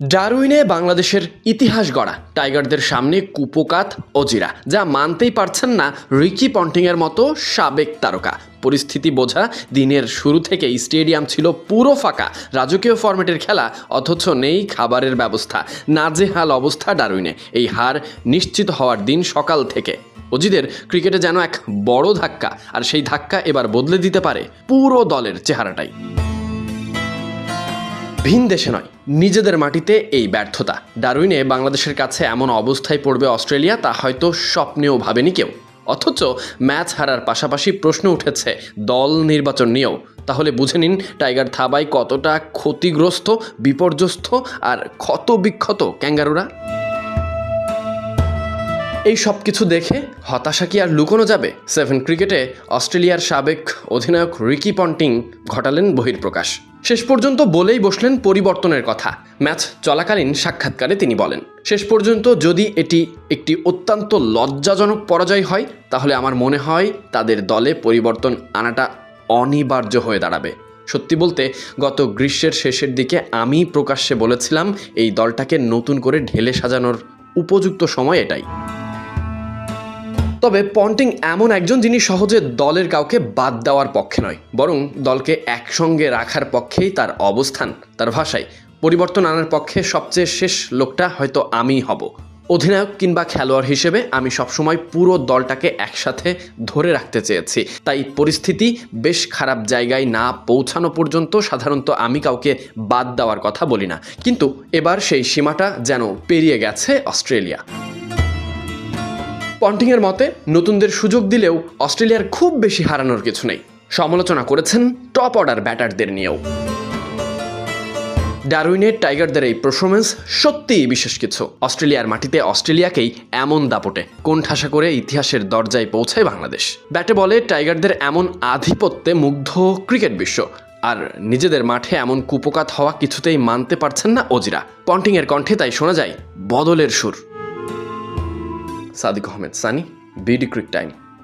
ডারউইনে বাংলাদেশের ইতিহাস গড়া টাইগারদের সামনে কুপোকাত অজিরা, যা মানতেই পারছেন না রিকি পন্টিংয়ের মতো সাবেক তারকা। পরিস্থিতি বোঝা, দিনের শুরু থেকেই স্টেডিয়াম ছিল পুরো ফাঁকা, রাজকীয় ফরম্যাটের খেলা, অথচ নেই খাবারের ব্যবস্থা। নাজেহাল অবস্থা ডারউইনে। এই হার নিশ্চিত হওয়ার দিন সকাল থেকে অজিদের ক্রিকেটে যেন এক বড় ধাক্কা, আর সেই ধাক্কা এবার বদলে দিতে পারে পুরো দলের চেহারাটাই। ভিন দেশে নয়, নিজেদের মাটিতে এই ব্যর্থতা। ডারউইনে বাংলাদেশের কাছে এমন অবস্থায় পড়বে অস্ট্রেলিয়া, তা হয়তো স্বপ্নেও ভাবেনি কেউ। অথচ ম্যাচ হারার পাশাপাশি প্রশ্ন উঠেছে দল নির্বাচন নিয়েও। তাহলে বুঝে নিন টাইগার থাবায় কতটা ক্ষতিগ্রস্ত, বিপর্যস্ত আর ক্ষত বিক্ষত ক্যাঙ্গারুরা। এই সব কিছু দেখে হতাশা কি আর লুকোনো যাবে? সেভেন ক্রিকেটে অস্ট্রেলিয়ার সাবেক অধিনায়ক রিকি পন্টিং ঘটালেন বহিঃপ্রকাশ। শেষ পর্যন্ত বলেই বসলেন পরিবর্তনের কথা। ম্যাচ চলাকালীন সাক্ষাৎকারে তিনি বলেন, শেষ পর্যন্ত যদি এটি একটি অত্যন্ত লজ্জাজনক পরাজয় হয়, তাহলে আমার মনে হয় তাদের দলে পরিবর্তন আনাটা অনিবার্য হয়ে দাঁড়াবে। সত্যি বলতে গত গ্রীষ্মের শেষের দিকে আমি প্রকাশ্যে বলেছিলাম এই দলটাকে নতুন করে ঢেলে সাজানোর উপযুক্ত সময় এটাই। তবে পন্টিং এমন একজন যিনি সহজে দলের কাউকে বাদ দেওয়ার পক্ষে নয়, বরং দলকে একসঙ্গে রাখার পক্ষেই তার অবস্থান। তার ভাষায়, পরিবর্তন আনার পক্ষে সবচেয়ে শেষ লোকটা হয়তো আমিই হব। অধিনায়ক কিংবা খেলোয়াড় হিসেবে আমি সবসময় পুরো দলটাকে একসাথে ধরে রাখতে চেয়েছি। তাই পরিস্থিতি বেশ খারাপ জায়গায় না পৌঁছানো পর্যন্ত সাধারণত আমি কাউকে বাদ দেওয়ার কথা বলি না, কিন্তু এবার সেই সীমাটা যেন পেরিয়ে গেছে অস্ট্রেলিয়া। পন্টিংয়ের মতে, নতুনদের সুযোগ দিলেও অস্ট্রেলিয়ার খুব বেশি হারানোর কিছু নেই। সমালোচনা করেছেন টপ অর্ডার ব্যাটারদের নিয়েও। ডারউইনের টাইগারদের এই পারফরমেন্স সত্যিই বিশেষ কিছু। অস্ট্রেলিয়ার মাটিতে অস্ট্রেলিয়াকেই এমন দাপটে কোণঠাসা করে ইতিহাসের দরজায় পৌঁছায় বাংলাদেশ। ব্যাটে বলে টাইগারদের এমন আধিপত্যে মুগ্ধ ক্রিকেট বিশ্ব, আর নিজেদের মাঠে এমন কুপোকাত হওয়া কিছুতেই মানতে পারছেন না অজিরা। পন্টিংয়ের কণ্ঠে তাই শোনা যায় বদলের সুর। Sadiq Ahmed Sani, BD ক্রিক time.